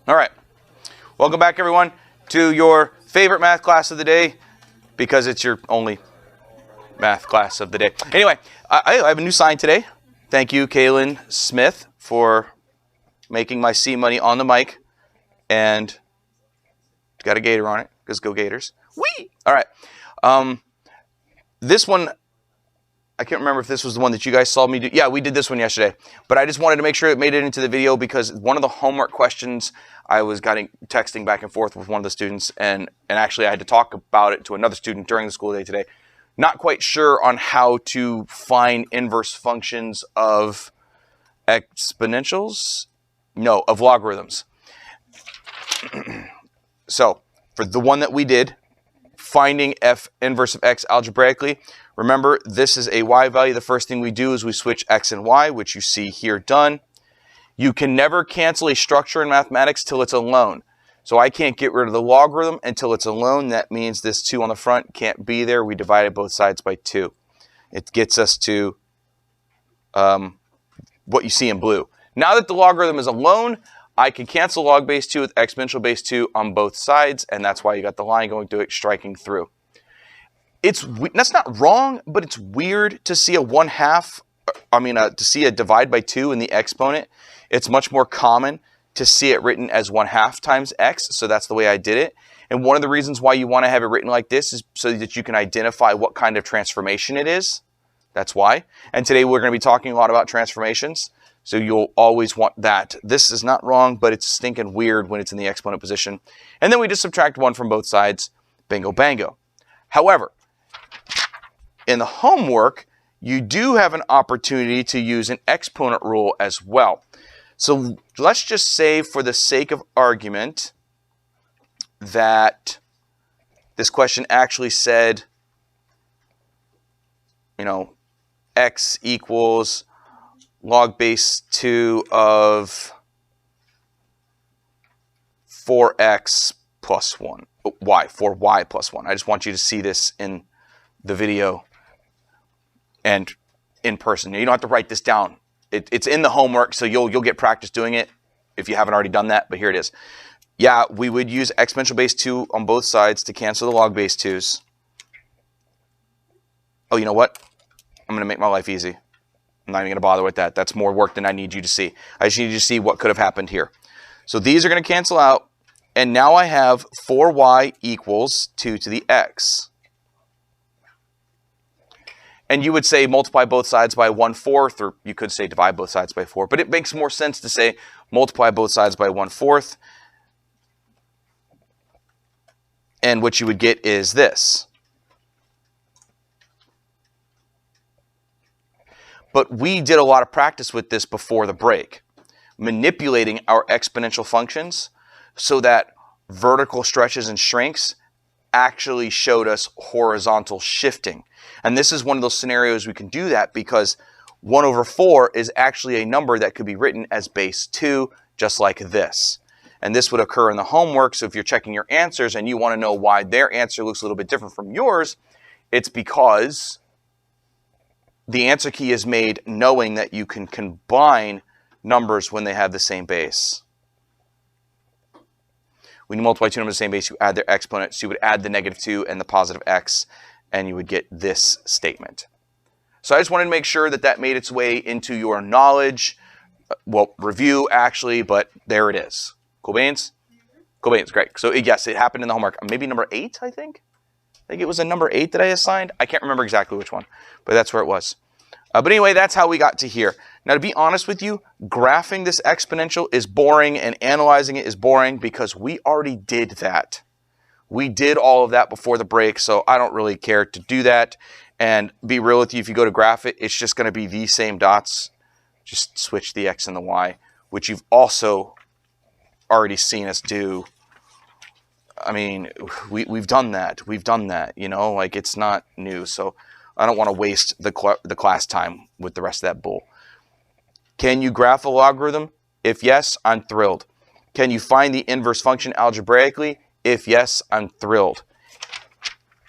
All right. Welcome back, everyone, to your favorite math class of the day, because it's your only math class of the day. Anyway, I have a new sign today. Thank you, Kaylin Smith, for making my C money on the mic. And it's got a gator on it, because go Gators. Whee! All right. This one, I can't remember if this was the one that you guys saw me do. Yeah, we did this one yesterday. But I just wanted to make sure it made it into the video because one of the homework questions, I was texting back and forth with one of the students, and actually I had to talk about it to another student during the school day today. Not quite sure on how to find inverse functions of exponentials? No, of logarithms. So, for the one that we did, finding f inverse of x algebraically, remember, this is a y value. The first thing we do is we switch x and y, which you see here done. You can never cancel a structure in mathematics till it's alone. So I can't get rid of the logarithm until it's alone. That means this 2 on the front can't be there. We divided both sides by 2. It gets us to what you see in blue. Now that the logarithm is alone, I can cancel log base 2 with exponential base 2 on both sides, and that's why you got the line going through it, striking through. That's not wrong, but it's weird to see to see a divide by 2 in the exponent. It's much more common to see it written as 1/2 times x, so that's the way I did it. And one of the reasons why you want to have it written like this is so that you can identify what kind of transformation it is. That's why. And today we're going to be talking a lot about transformations, so you'll always want that. This is not wrong, but it's stinking weird when it's in the exponent position. And then we just subtract 1 from both sides. Bingo, bango. However, in the homework, you do have an opportunity to use an exponent rule as well. So let's just say, for the sake of argument, that this question actually said, x equals log base 2 of 4x plus 1. For y plus 1. I just want you to see this in the video and in person. You don't have to write this down. It's in the homework, so you'll get practice doing it if you haven't already done that, but here it is. Yeah, we would use exponential base 2 on both sides to cancel the log base 2s. Oh, you know what? I'm going to make my life easy. I'm not even going to bother with that. That's more work than I need you to see. I just need you to see what could have happened here. So these are going to cancel out, and now I have 4y equals 2 to the x. And you would say multiply both sides by 1/4, or you could say divide both sides by 4. But it makes more sense to say multiply both sides by 1/4. And what you would get is this. But we did a lot of practice with this before the break, manipulating our exponential functions so that vertical stretches and shrinks actually showed us horizontal shifting. And this is one of those scenarios we can do that because 1/4 is actually a number that could be written as base 2, just like this. And this would occur in the homework, so if you're checking your answers and you want to know why their answer looks a little bit different from yours, it's because the answer key is made knowing that you can combine numbers when they have the same base. When you multiply two numbers of the same base, you add their exponent, so you would add the -2 and the positive x, and you would get this statement. So I just wanted to make sure that that made its way into your knowledge, review actually, but there it is. Cool beans? Cool beans, great. So yes, it happened in the homework. Maybe number 8, I think? I think it was a number 8 that I assigned. I can't remember exactly which one, but that's where it was. But anyway, that's how we got to here. Now, to be honest with you, graphing this exponential is boring and analyzing it is boring because we already did that. We did all of that before the break, so I don't really care to do that. And be real with you, if you go to graph it, it's just going to be these same dots. Just switch the x and the y, which you've also already seen us do. I mean, we've done that. We've done that, like it's not new. So I don't want to waste the class time with the rest of that bull. Can you graph a logarithm? If yes, I'm thrilled. Can you find the inverse function algebraically? If yes, I'm thrilled.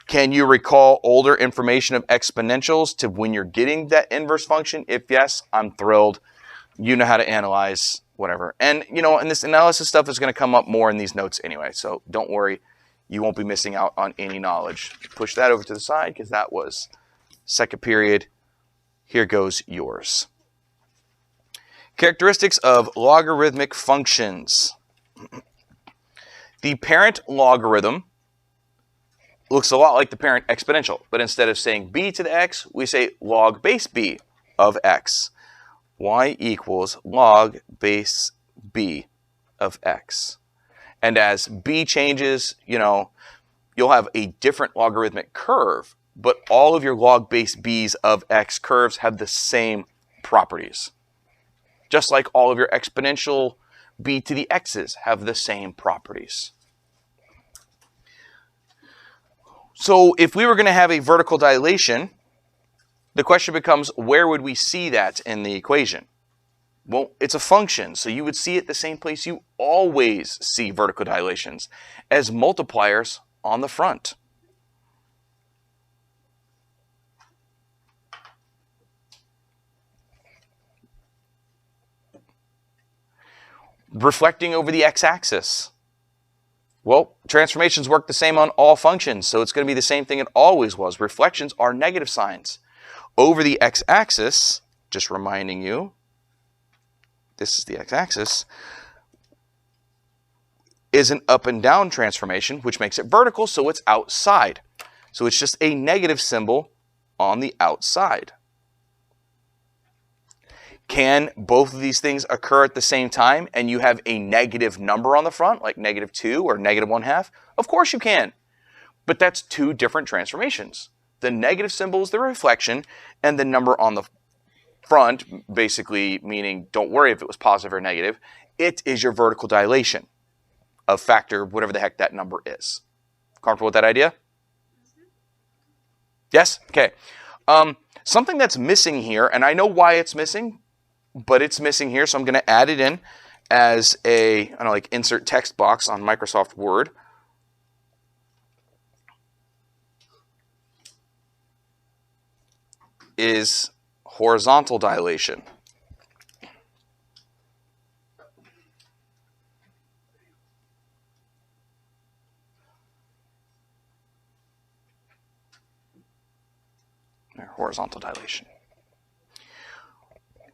Can you recall older information of exponentials to when you're getting that inverse function? If yes, I'm thrilled. You know how to analyze. whatever. And, and this analysis stuff is going to come up more in these notes anyway, so don't worry. You won't be missing out on any knowledge. Push that over to the side because that was second period. Here goes yours. Characteristics of logarithmic functions. The parent logarithm looks a lot like the parent exponential, but instead of saying b to the x, we say log base b of x. Y equals log base b of x. And as b changes, you'll have a different logarithmic curve, but all of your log base b's of x curves have the same properties. Just like all of your exponential b to the x's have the same properties. So if we were going to have a vertical dilation, the question becomes, where would we see that in the equation? Well, it's a function, so you would see it the same place you always see vertical dilations, as multipliers on the front. Reflecting over the x-axis. Well, transformations work the same on all functions, so it's going to be the same thing it always was. Reflections are negative signs. Over the x-axis, just reminding you, this is the x-axis, is an up and down transformation, which makes it vertical, so it's outside. So it's just a negative symbol on the outside. Can both of these things occur at the same time and you have a negative number on the front, like -2 or -1/2? Of course you can. But that's two different transformations. The negative symbol is the reflection, and the number on the front, basically meaning don't worry if it was positive or negative, it is your vertical dilation of factor whatever the heck that number is. Comfortable with that idea? Yes? Okay. Something that's missing here, and I know why it's missing, but it's missing here, so I'm going to add it in as a, like insert text box on Microsoft Word. Is horizontal dilation. Horizontal dilation.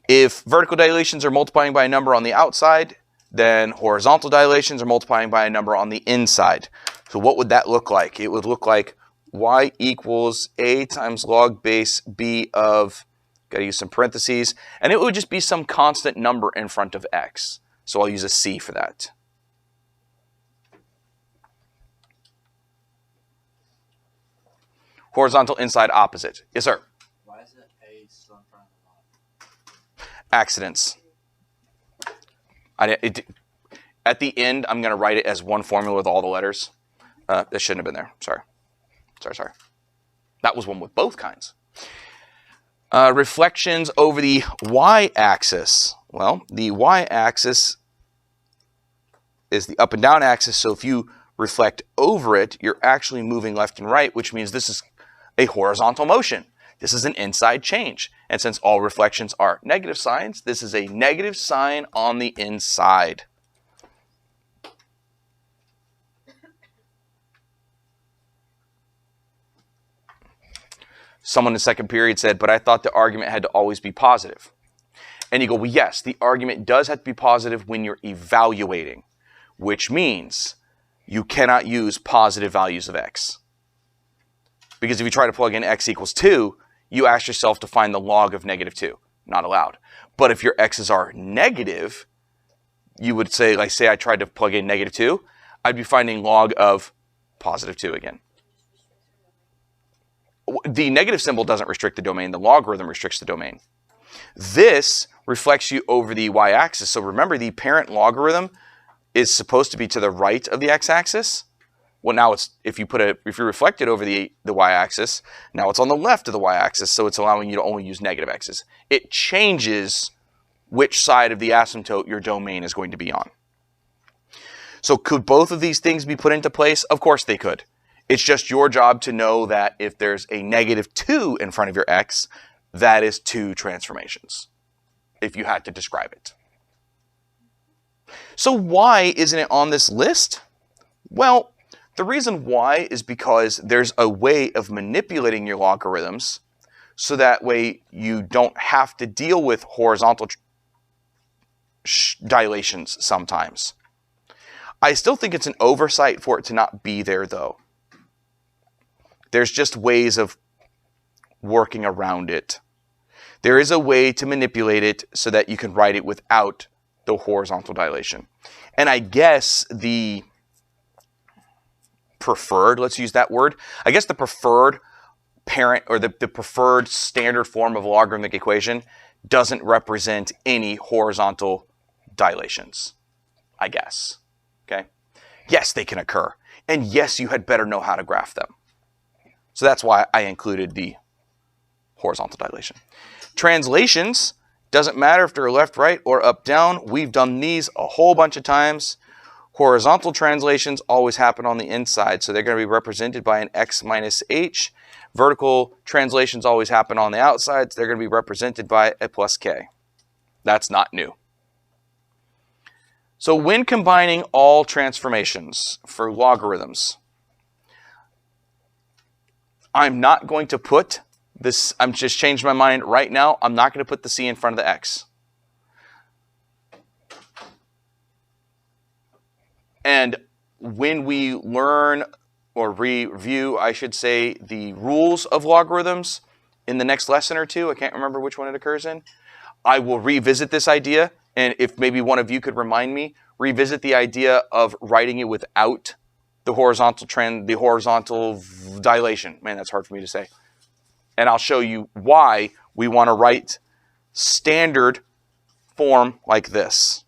If vertical dilations are multiplying by a number on the outside, then horizontal dilations are multiplying by a number on the inside. So what would that look like? It would look like y equals a times log base b of, got to use some parentheses, and it would just be some constant number in front of x. So I'll use a c for that. Horizontal inside opposite. Yes, sir? Why is it a still in front of the log? Accidents. At the end, I'm going to write it as one formula with all the letters. That shouldn't have been there. Sorry. That was one with both kinds. Reflections over the y-axis. Well, the y-axis is the up and down axis, so if you reflect over it, you're actually moving left and right, which means this is a horizontal motion. This is an inside change. And since all reflections are negative signs, this is a negative sign on the inside. Someone in second period said, but I thought the argument had to always be positive. And you go, well, yes, the argument does have to be positive when you're evaluating, which means you cannot use positive values of x. Because if you try to plug in x equals 2, you ask yourself to find the log of -2. Not allowed. But if your x's are negative, you would say, like say I tried to plug in -2, I'd be finding log of +2 again. The negative symbol doesn't restrict the domain. The logarithm restricts the domain. This reflects you over the y-axis. So remember, the parent logarithm is supposed to be to the right of the x-axis. Well, now it's if you reflect it over the y-axis, now it's on the left of the y-axis, so it's allowing you to only use negative x's. It changes which side of the asymptote your domain is going to be on. So could both of these things be put into place? Of course they could. It's just your job to know that if there's a -2 in front of your x, that is 2 transformations, if you had to describe it. So why isn't it on this list? Well, the reason why is because there's a way of manipulating your logarithms so that way you don't have to deal with horizontal dilations sometimes. I still think it's an oversight for it to not be there, though. There's just ways of working around it. There is a way to manipulate it so that you can write it without the horizontal dilation. And I guess the preferred, let's use that word, I guess the preferred parent or the preferred standard form of logarithmic equation doesn't represent any horizontal dilations, I guess. Okay? Yes, they can occur. And yes, you had better know how to graph them. So that's why I included the horizontal dilation. Translations, doesn't matter if they're left, right, or up, down. We've done these a whole bunch of times. Horizontal translations always happen on the inside, so they're going to be represented by an x minus h. Vertical translations always happen on the outside, so they're going to be represented by a plus k. That's not new. So when combining all transformations for logarithms, I'm not going to put this, I'm just changing my mind right now, I'm not going to put the c in front of the x. And when we learn or review, I should say, the rules of logarithms in the next lesson or two, I can't remember which one it occurs in, I will revisit this idea. And if maybe one of you could remind me, revisit the idea of writing it without the horizontal dilation. Man, that's hard for me to say. And I'll show you why we want to write standard form like this.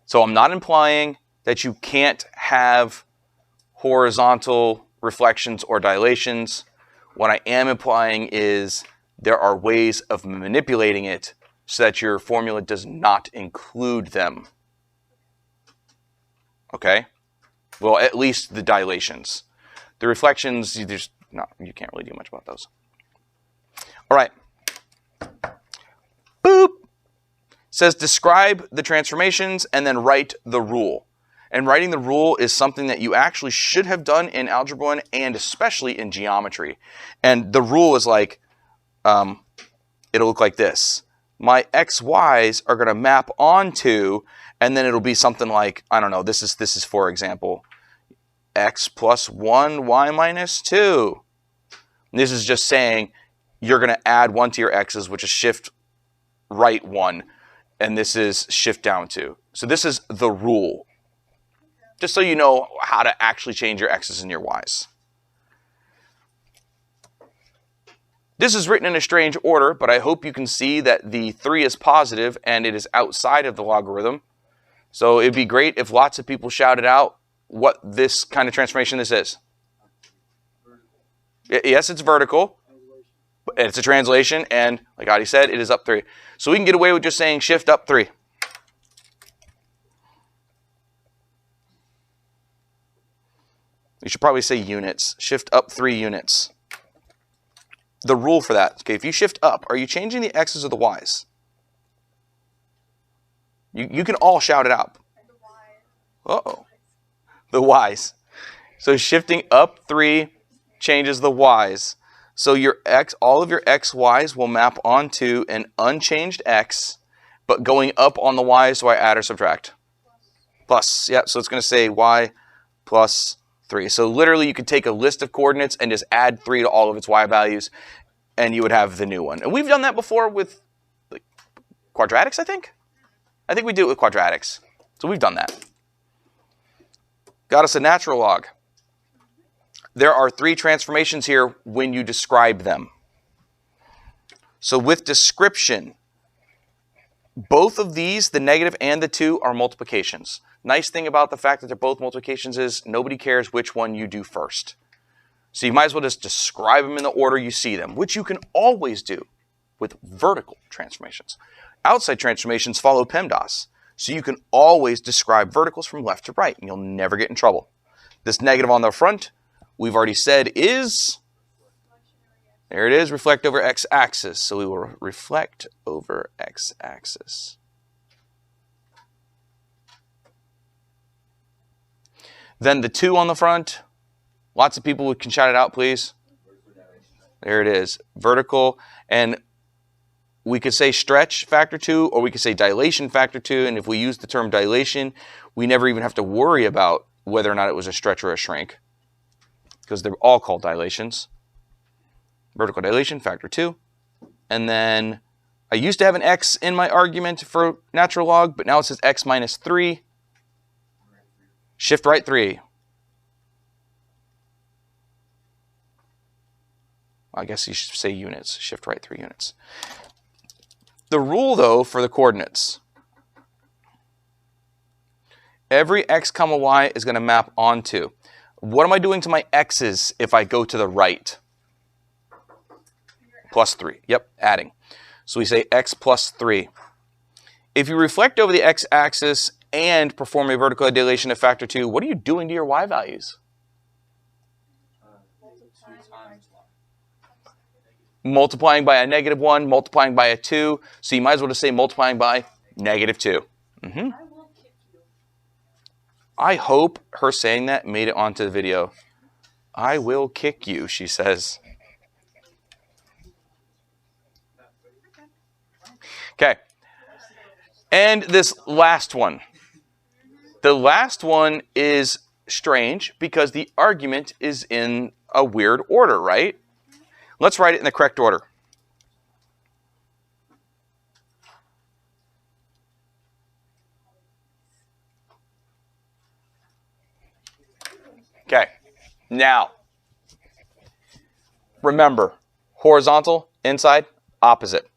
So I'm not implying that you can't have horizontal reflections or dilations. What I am implying is there are ways of manipulating it so that your formula does not include them. Okay? Well, at least the dilations. The reflections, you can't really do much about those. All right. Boop. Says describe the transformations and then write the rule. And writing the rule is something that you actually should have done in Algebra 1 and especially in geometry. And the rule is like, it'll look like this. My xy's are going to map onto, and then it'll be something like, I don't know, this is for example, x plus 1, y minus 2. And this is just saying you're going to add 1 to your x's, which is shift right 1. And this is shift down 2. So this is the rule. Just so you know how to actually change your x's and your y's. This is written in a strange order, but I hope you can see that the 3 is positive and it is outside of the logarithm. So it'd be great if lots of people shouted out what this kind of transformation this is. Yes, it's vertical. It's a translation, and like Adi said, it is up 3. So we can get away with just saying shift up 3. You should probably say units. Shift up 3 units. The rule for that, okay, if you shift up, are you changing the x's or the y's? You can all shout it out. Uh-oh. The y's. So shifting up 3 changes the y's. So your all of your xy's will map onto an unchanged x, but going up on the y's, do I add or subtract? Plus. Yeah, so it's going to say y plus 3. So literally you could take a list of coordinates and just add 3 to all of its y values, and you would have the new one. And we've done that before with like, quadratics, I think. I think we do it with quadratics. So we've done that. Got us a natural log. There are 3 transformations here when you describe them. So with description, both of these, the negative and the 2, are multiplications. Nice thing about the fact that they're both multiplications is nobody cares which one you do first. So you might as well just describe them in the order you see them, which you can always do with vertical transformations. Outside transformations follow PEMDAS. So you can always describe verticals from left to right, and you'll never get in trouble. This negative on the front, we've already said, is There it is, reflect over x-axis. So we will reflect over x-axis. Then the 2 on the front. Lots of people can shout it out, please. There it is, vertical. And we could say stretch factor 2, or we could say dilation factor 2. And if we use the term dilation, we never even have to worry about whether or not it was a stretch or a shrink, because they're all called dilations. Vertical dilation factor 2. And then I used to have an x in my argument for natural log, but now it says x minus 3. Shift right 3. I guess you should say units. Shift right 3 units. The rule, though, for the coordinates. Every x comma y is going to map onto. What am I doing to my x's if I go to the right? Plus 3. Yep, adding. So we say x plus 3. If you reflect over the x-axis and perform a vertical dilation of factor 2, what are you doing to your y values? Multiplying by a -1, multiplying by a 2. So you might as well just say multiplying by -2. I hope her saying that made it onto the video. I will kick you, she says. Okay. And this last one. The last one is strange because the argument is in a weird order, right? Let's write it in the correct order. Okay. Now, remember, horizontal, inside, opposite.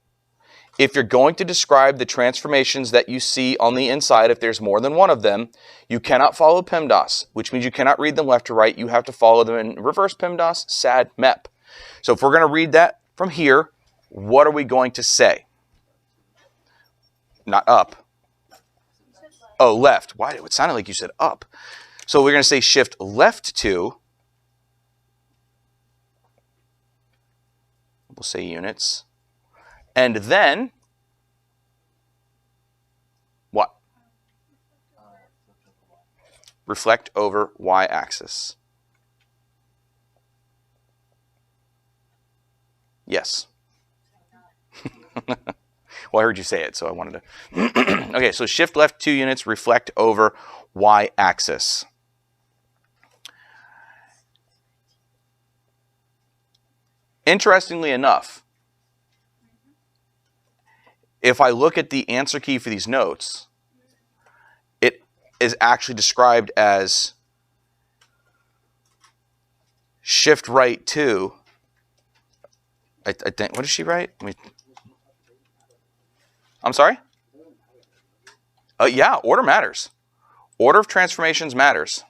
If you're going to describe the transformations that you see on the inside, if there's more than one of them, you cannot follow PEMDAS, which means you cannot read them left to right. You have to follow them in reverse PEMDAS, SAD, MEP. So if we're going to read that from here, what are we going to say? Not up. Oh, left. Why? It sounded like you said up. So we're going to say shift left 2. We'll say units. And then, what? Reflect over y-axis. Yes. Well, I heard you say it, so I wanted to. Okay, so shift left 2 units, reflect over y-axis. Interestingly enough, if I look at the answer key for these notes, it is actually described as shift right 2. I think, what did she write? I'm sorry? Yeah, order matters. Order of transformations matters.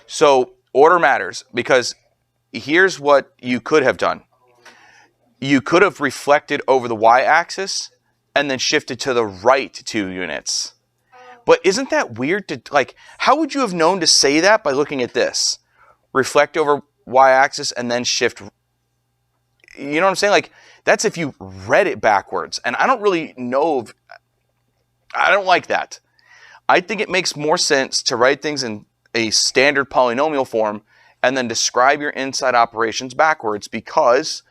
So order matters because here's what you could have done. You could have reflected over the y-axis and then shifted to the right 2 units. But isn't that weird to, like, how would you have known to say that by looking at this? Reflect over y-axis and then shift. You know what I'm saying? Like, that's if you read it backwards. And I don't really know. I don't like that. I think it makes more sense to write things in a standard polynomial form and then describe your inside operations backwards because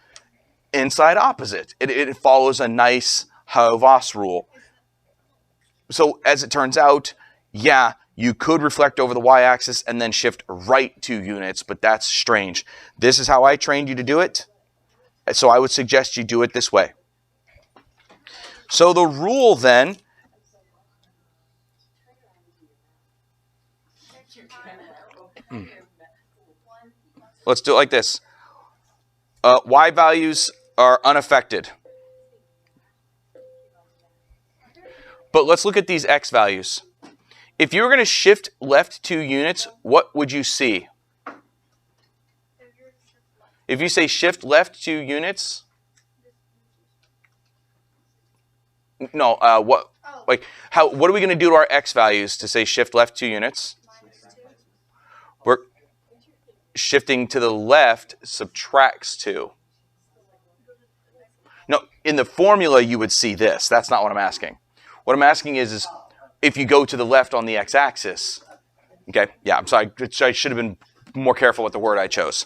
inside opposite. It follows a nice Haas rule. So as it turns out, yeah, you could reflect over the y-axis and then shift right 2 units, but that's strange. This is how I trained you to do it. So I would suggest you do it this way. So the rule then, let's do it like this. Y values are unaffected. But let's look at these x values. If you were going to shift left 2 units, what would you see? If you say shift left 2 units, no, what are we going to do to our x values to say shift left 2 units? shifting to the left subtracts 2. No, in the formula you would see this. That's not what I'm asking. What I'm asking is if you go to the left on the x-axis. Okay, yeah, I'm sorry. I should have been more careful with the word I chose.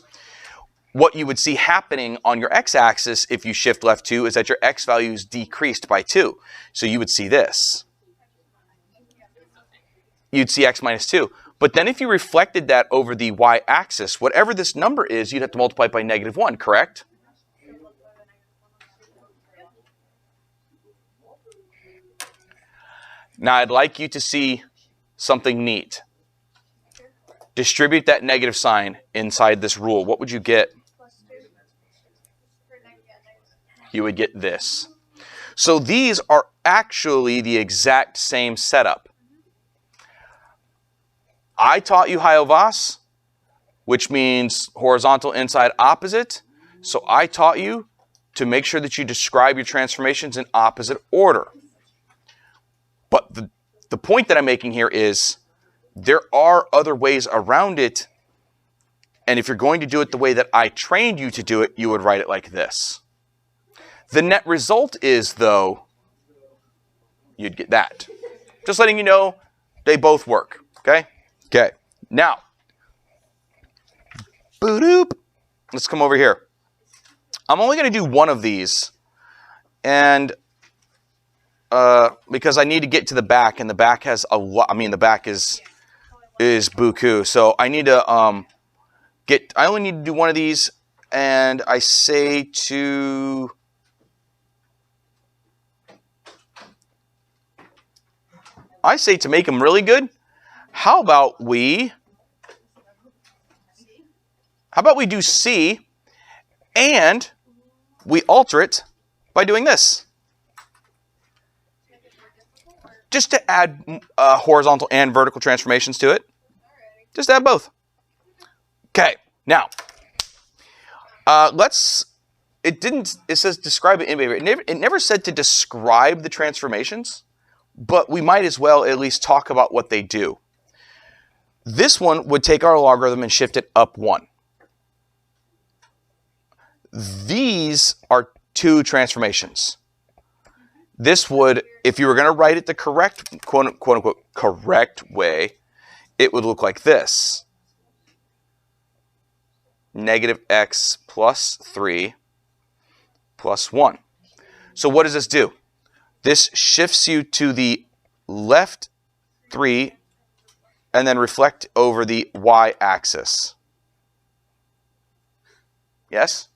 What you would see happening on your x-axis if you shift left 2 is that your x value is decreased by 2. So you would see this. You'd see x minus 2. But then if you reflected that over the y-axis, whatever this number is, you'd have to multiply it by -1, correct? Now I'd like you to see something neat. Distribute that negative sign inside this rule. What would you get? You would get this. So these are actually the exact same setup. I taught you Hiovas, which means horizontal inside opposite. So I taught you to make sure that you describe your transformations in opposite order. But the point that I'm making here is there are other ways around it. And if you're going to do it the way that I trained you to do it, you would write it like this. The net result is, though, you'd get that. Just letting you know they both work. Okay? Okay. Now, boop. Let's come over here. I'm only going to do one of these. And because I need to get to the back, and the back has a lot. I mean, the back is buku. So I need to I only need to do one of these, and I say to make them really good. How about we do C, and we alter it by doing this. Just to add horizontal and vertical transformations to it. Just add both. Okay, now, it says describe it in paper. It never said to describe the transformations, but we might as well at least talk about what they do. This one would take our logarithm and shift it up 1. These are 2 transformations. This would, if you were going to write it the correct, quote unquote, correct way, it would look like this. -x plus 3 plus 1. So what does this do? This shifts you to the left 3 and then reflect over the y-axis. Yes?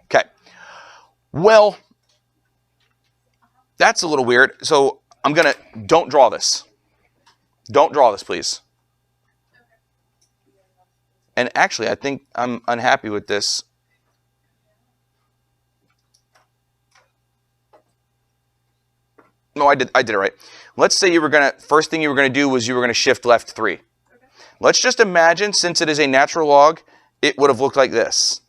Okay. Well, that's a little weird. So don't draw this. Don't draw this, please. And actually, I think I'm unhappy with this. No, I did it right. Let's say first thing you were going to do was you were going to shift left 3. Okay. Let's just imagine, since it is a natural log, it would have looked like this.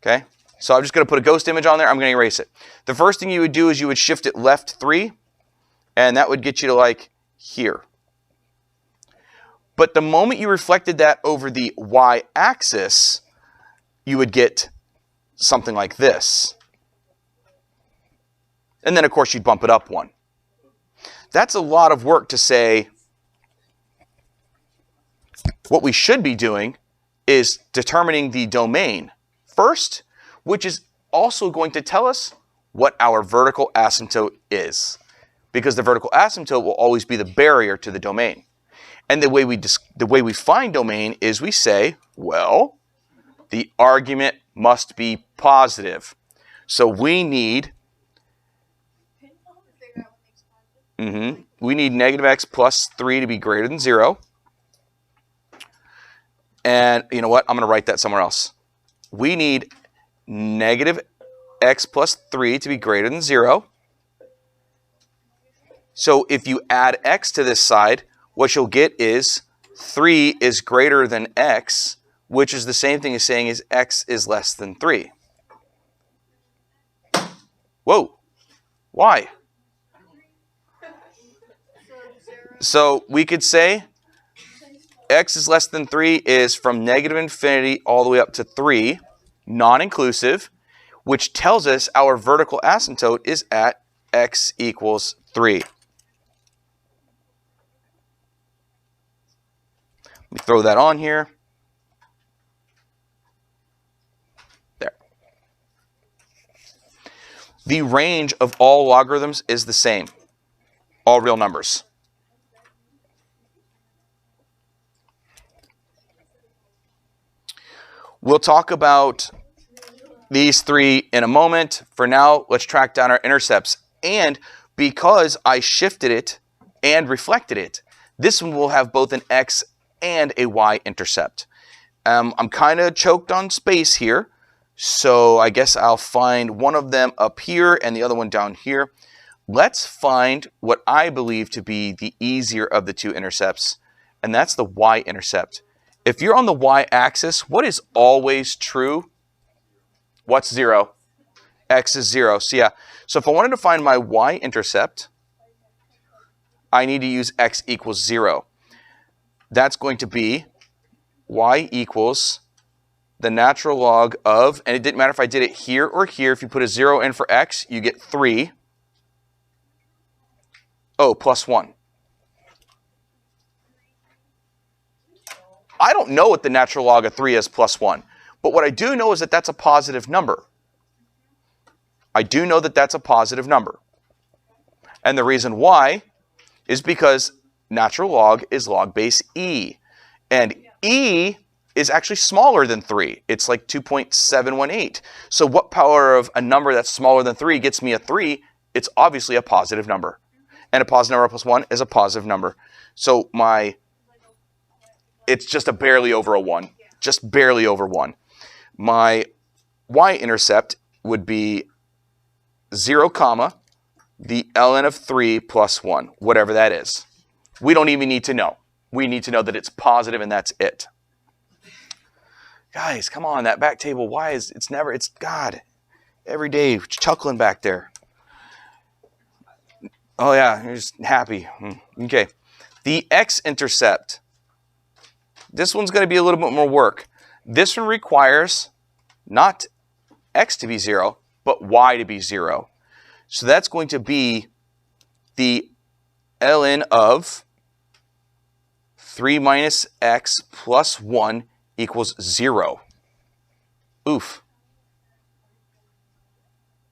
Okay? So I'm just going to put a ghost image on there. I'm going to erase it. The first thing you would do is you would shift it left 3, and that would get you to like here. But the moment you reflected that over the y-axis, you would get something like this. And then, of course, you'd bump it up 1. That's a lot of work to say. What we should be doing is determining the domain first, which is also going to tell us what our vertical asymptote is. Because the vertical asymptote will always be the barrier to the domain. And the way we find domain is we say, well, the argument must be positive. So we need -x plus 3 to be greater than 0. And you know what? I'm going to write that somewhere else. We need -x plus 3 to be greater than 0. So if you add x to this side, what you'll get is 3 is greater than x, which is the same thing as saying is x is less than 3. Whoa. Why? So we could say x is less than 3 is from negative infinity all the way up to 3, non-inclusive, which tells us our vertical asymptote is at x equals 3. Let me throw that on here. There. The range of all logarithms is the same, all real numbers. We'll talk about these three in a moment. For now, let's track down our intercepts. And because I shifted it and reflected it, this one will have both an x and a y intercept. I'm kind of choked on space here, so I guess I'll find one of them up here and the other one down here. Let's find what I believe to be the easier of the two intercepts, and that's the y-intercept. If you're on the y-axis, what is always true? What's 0? X is 0. So yeah, so if I wanted to find my y-intercept, I need to use x equals 0. That's going to be y equals the natural log of, and it didn't matter if I did it here or here, if you put a 0 in for x, you get 3. Oh, plus 1. I don't know what the natural log of 3 is plus 1, but what I do know is that that's a positive number. I do know that that's a positive number. And the reason why is because natural log is log base e. And e is actually smaller than 3. It's like 2.718. So what power of a number that's smaller than 3 gets me a 3? It's obviously a positive number. And a positive number plus 1 is a positive number. So it's just a barely over a 1. Just barely over 1. My y-intercept would be 0, comma, the ln of 3 plus 1, whatever that is. We don't even need to know. We need to know that it's positive and that's it. Guys, come on, that back table, why is, it's God, every day, chuckling back there. Oh yeah, you're just happy. Okay. The x-intercept. This one's going to be a little bit more work. This one requires not x to be 0, but y to be 0. So that's going to be the ln of 3 minus x plus 1 equals 0. Oof.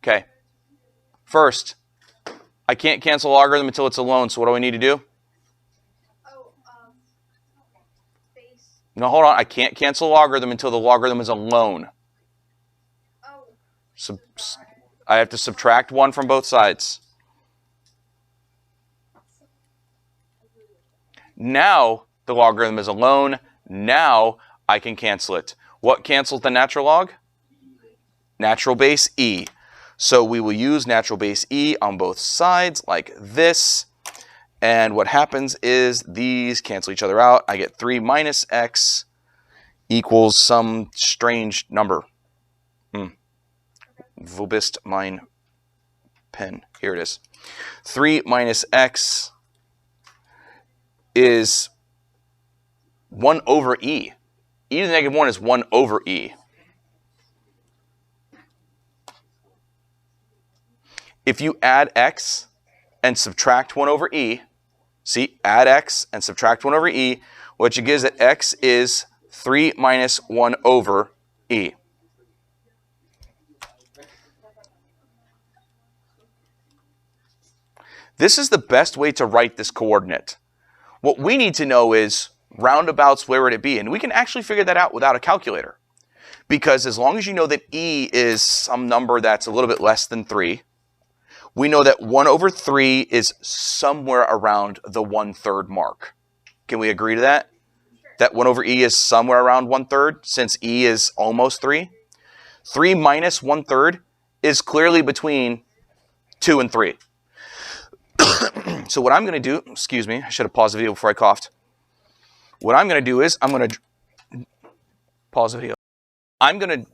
Okay. First, I can't cancel logarithm until it's alone, so what do I need to do? No, hold on. I can't cancel logarithm until the logarithm is alone. I have to subtract 1 from both sides. Now the logarithm is alone. Now I can cancel it. What cancels the natural log? Natural base e. So we will use natural base e on both sides like this. And what happens is these cancel each other out. I get 3 minus x equals some strange number. Wo bist mein pen? Here it is. 3 minus x is 1 over e. E to the negative 1 is 1 over e. If you add x and subtract 1 over e, see, add x and subtract 1 over e, what you get is that x is 3 minus 1 over e. This is the best way to write this coordinate. What we need to know is roundabouts, where would it be? And we can actually figure that out without a calculator. Because as long as you know that e is some number that's a little bit less than 3, we know that 1 over 3 is somewhere around the 1/3 mark. Can we agree to that? That 1 over e is somewhere around 1/3 since e is almost 3. 3 minus 1/3 is clearly between 2 and 3. So what I'm going to do, excuse me, I should have paused the video before I coughed. What I'm going to do is I'm going to pause the video. I'm going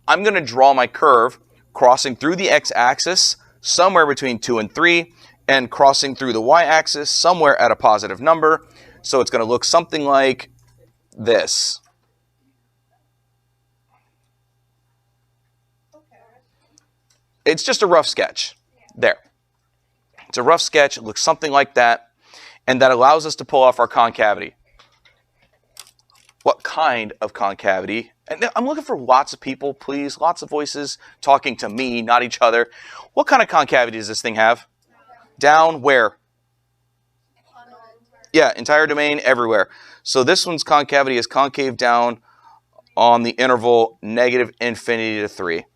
to draw my curve crossing through the x-axis somewhere between 2 and 3 and crossing through the y-axis somewhere at a positive number. So it's going to look something like this. It's just a rough sketch. There. It's a rough sketch. It looks something like that. And that allows us to pull off our concavity. What kind of concavity? And I'm looking for lots of people, please. Lots of voices talking to me, not each other. What kind of concavity does this thing have? Down where? Yeah, entire domain, everywhere. So this one's concavity is concave down on the interval -infinity to 3.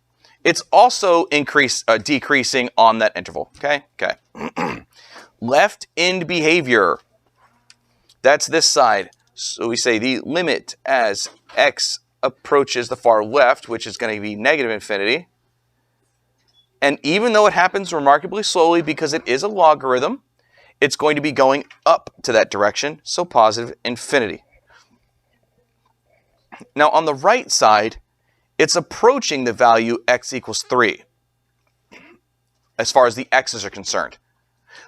It's also decreasing on that interval. Okay. Left end behavior. That's this side. So we say the limit as x approaches the far left, which is going to be -infinity. And even though it happens remarkably slowly because it is a logarithm, it's going to be going up to that direction, so positive infinity. Now on the right side, it's approaching the value x equals 3 as far as the x's are concerned.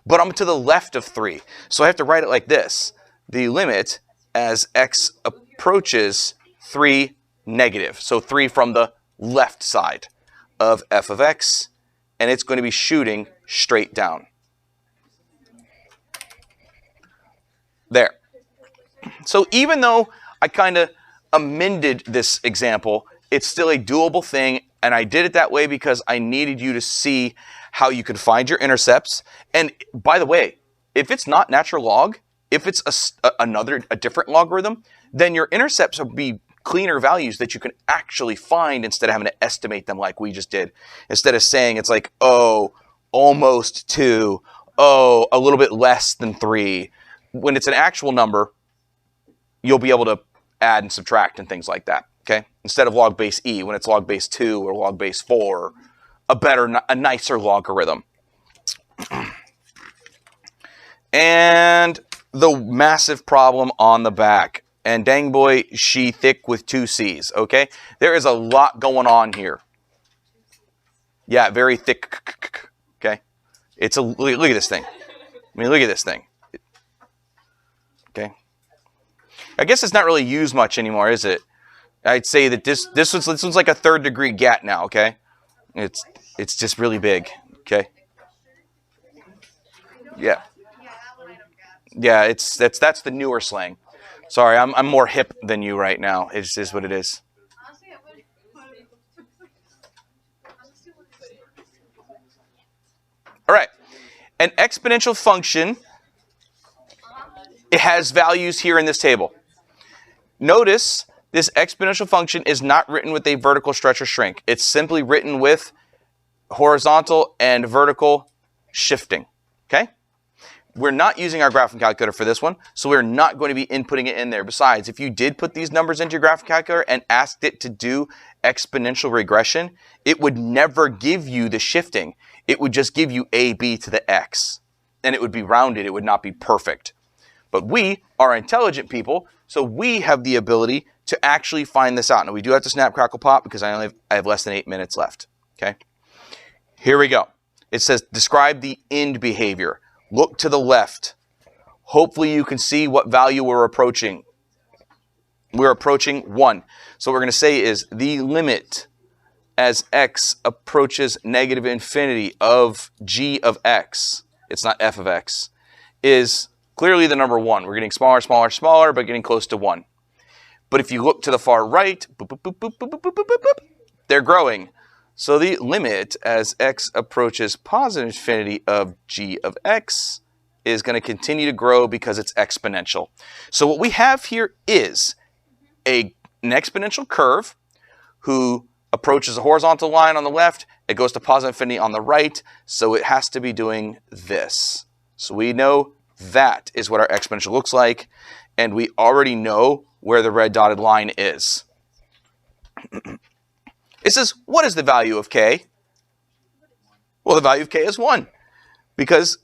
But I'm to the left of 3, so I have to write it like this. The limit as x approaches 3 negative, so 3 from the left side of f of x, and it's going to be shooting straight down. There. So even though I kind of amended this example, it's still a doable thing, and I did it that way because I needed you to see how you can find your intercepts. And by the way, if it's not natural log, if it's a different logarithm, then your intercepts will be cleaner values that you can actually find instead of having to estimate them like we just did. Instead of saying it's like, oh, almost 2, oh, a little bit less than 3. When it's an actual number, you'll be able to add and subtract and things like that. Okay, instead of log base e, when it's log base 2 or log base 4, a nicer logarithm. And the massive problem on the back. And dang boy, she thick with 2 C's, okay? There is a lot going on here. Yeah, very thick, okay? It's a, look at this thing. I mean, look at this thing. Okay? I guess it's not really used much anymore, is it? I'd say that this one's like a 3rd degree GAT now, okay? It's just really big, okay? Yeah. Yeah, that's the newer slang. Sorry, I'm more hip than you right now. It just is what it is. All right. An exponential function, it has values here in this table. Notice this exponential function is not written with a vertical stretch or shrink. It's simply written with horizontal and vertical shifting, okay? We're not using our graphing calculator for this one, so we're not going to be inputting it in there. Besides, if you did put these numbers into your graphing calculator and asked it to do exponential regression, it would never give you the shifting. It would just give you a b to the x, and it would be rounded. It would not be perfect. But we are intelligent people, so we have the ability to actually find this out. Now, we do have to snap, crackle, pop because I have less than 8 minutes left, okay? Here we go. It says, describe the end behavior. Look to the left. Hopefully you can see what value we're approaching. We're approaching 1. So what we're going to say is the limit as x approaches -infinity of g of x, it's not f of x, is clearly the number 1. We're getting smaller, smaller, smaller, but getting close to 1. But if you look to the far right, boop, boop, boop, boop, boop, boop, boop, boop, boop, they're growing. So the limit as x approaches positive infinity of g of x is going to continue to grow because it's exponential. So what we have here is an exponential curve who approaches a horizontal line on the left. It goes to positive infinity on the right. So it has to be doing this. So we know that is what our exponential looks like. And we already know where the red dotted line is. It says, what is the value of k? Well, the value of k is 1. Because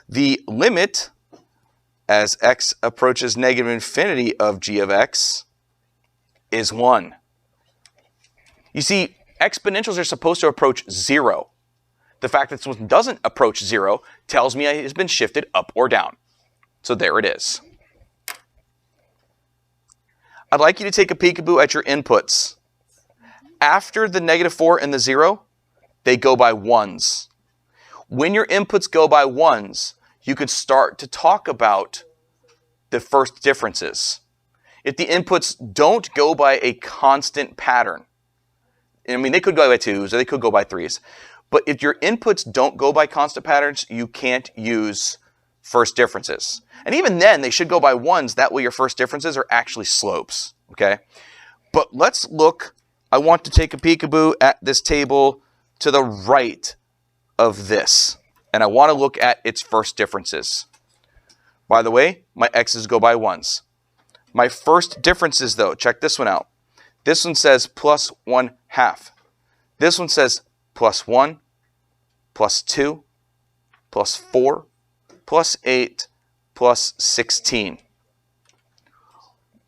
the limit as x approaches -infinity of g of x is 1. You see, exponentials are supposed to approach 0. The fact that this one doesn't approach 0 tells me it has been shifted up or down. So there it is. I'd like you to take a peekaboo at your inputs. After the -4 and the 0, they go by ones. When your inputs go by ones, you could start to talk about the first differences. If the inputs don't go by a constant pattern, I mean, they could go by 2s or they could go by 3s, but if your inputs don't go by constant patterns, you can't use first differences. And even then, they should go by 1s. That way your first differences are actually slopes, okay? But let's look. I want to take a peekaboo at this table to the right of this. And I want to look at its first differences. By the way, my x's go by 1s. My first differences, though, check this one out. This one says +1/2. This one says +1, +2, +4, +8, +16.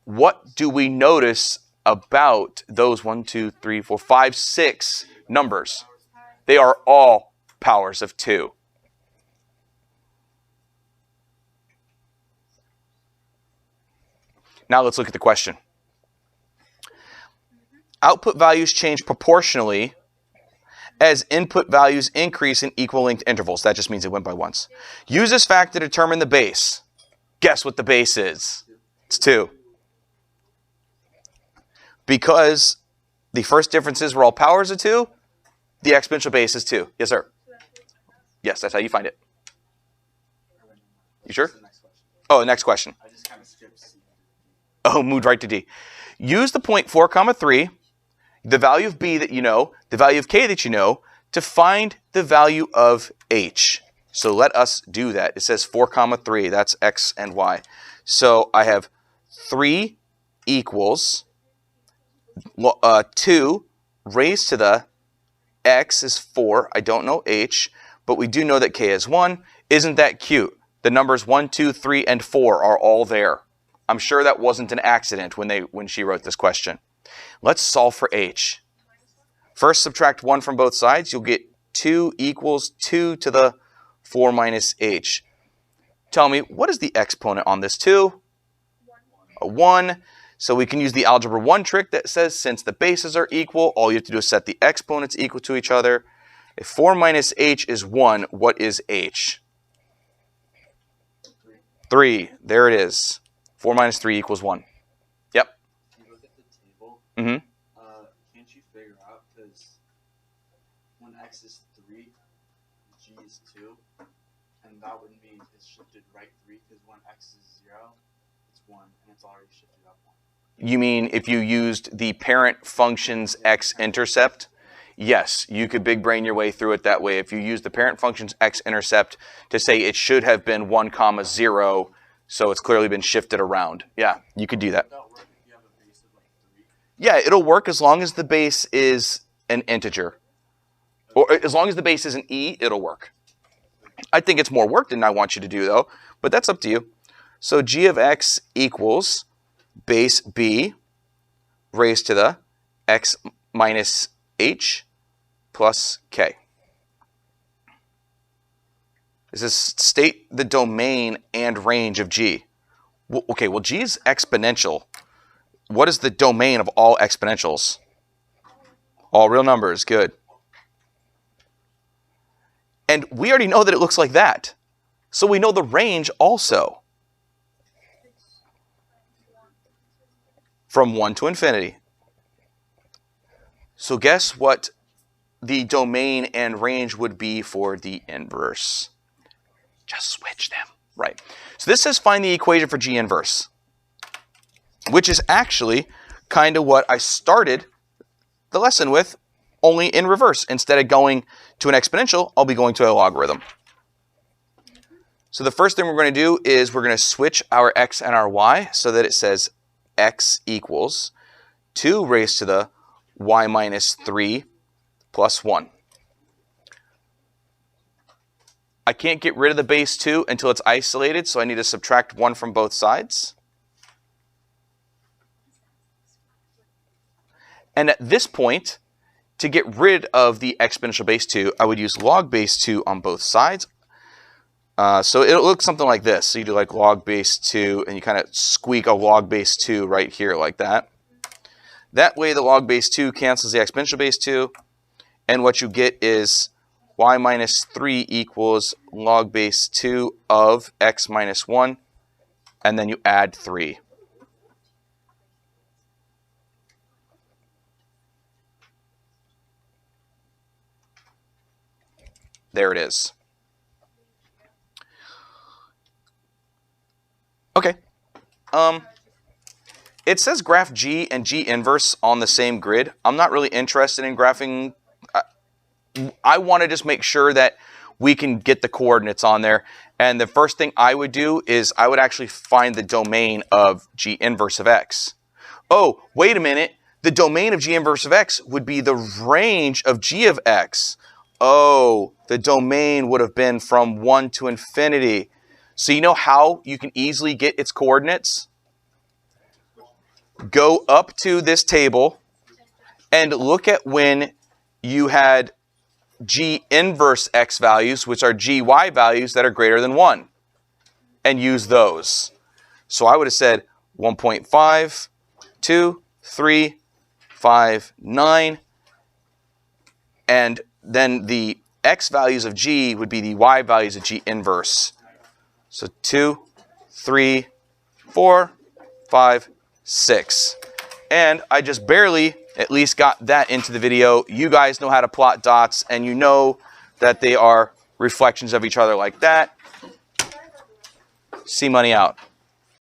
What do we notice about those 1, 2, 3, 4, 5, 6 numbers? They are all powers of 2. Now let's look at the question. Output values change proportionally as input values increase in equal length intervals. That just means it went by ones. Use this fact to determine the base. Guess what the base is? It's 2. Because the first differences were all powers of 2, the exponential base is 2. Yes, sir? Yes, that's how you find it. You sure? Oh, the next question. I just kind of skipped C. Oh, moved right to D. Use the point 4, 3, the value of B that you know, the value of K that you know, to find the value of H. So let us do that. It says 4, 3. That's X and Y. So I have 3 equals 2 raised to the X is 4. I don't know H, but we do know that K is 1. Isn't that cute? The numbers 1, 2, 3, and 4 are all there. I'm sure that wasn't an accident when she wrote this question. Let's solve for H. First, subtract 1 from both sides. You'll get 2 equals 2 to the 4 minus H. Tell me, what is the exponent on this 2? A 1. So we can use the algebra 1 trick that says since the bases are equal, all you have to do is set the exponents equal to each other. If 4 minus H is 1, what is H? 3. There it is. 4 minus 3 equals 1. Yep. If you look at the table, Mm-hmm. can't you figure out, because when X is 3, G is 2, and that would mean it's shifted right 3, because when X is 0, it's 1, and it's already shifted up 1. You mean if you used the parent function's x-intercept? Yes, you could big brain your way through it that way. If you use the parent function's x-intercept to say it should have been 1, 0, so it's clearly been shifted around. Yeah, you could do that. Would that work if you have a base of like 3? Yeah, it'll work as long as the base is an integer. Or as long as the base is an e, it'll work. I think it's more work than I want you to do, though, but that's up to you. So g of x equals base b raised to the x minus h plus k. This is state the domain and range of g. Okay, well, g is exponential. What is the domain of all exponentials? All real numbers, good. And we already know that it looks like that. So we know the range also. From 1 to infinity. So guess what the domain and range would be for the inverse? Just switch them. Right. So this says find the equation for g inverse, which is actually kind of what I started the lesson with, only in reverse. Instead of going to an exponential, I'll be going to a logarithm. So the first thing we're going to do is we're going to switch our x and our y so that it says x equals 2 raised to the y minus 3 plus 1. I can't get rid of the base 2 until it's isolated, so I need to subtract 1 from both sides. And at this point, to get rid of the exponential base 2, I would use log base 2 on both sides. So it'll look something like this. So you do like log base 2, and you kind of squeak a log base 2 right here like that. That way the log base 2 cancels the exponential base 2, and what you get is y minus 3 equals log base 2 of x minus 1, and then you add 3. There it is. Okay. It says graph G and G inverse on the same grid. I'm not really interested in graphing. I want to just make sure that we can get the coordinates on there. And the first thing I would do is I would actually find the domain of G inverse of x. Oh, wait a minute. The domain of G inverse of x would be the range of G of x. Oh, the domain would have been from 1 to infinity. So you know how you can easily get its coordinates? Go up to this table and look at when you had G inverse x values, which are gy values that are greater than 1, and use those. So I would have said 1.5, 2, 3, 5, 9, and then the x values of G would be the y values of G inverse. So 2, 3, 4, 5, 6. And I just barely at least got that into the video. You guys know how to plot dots, and you know that they are reflections of each other like that. C Money out.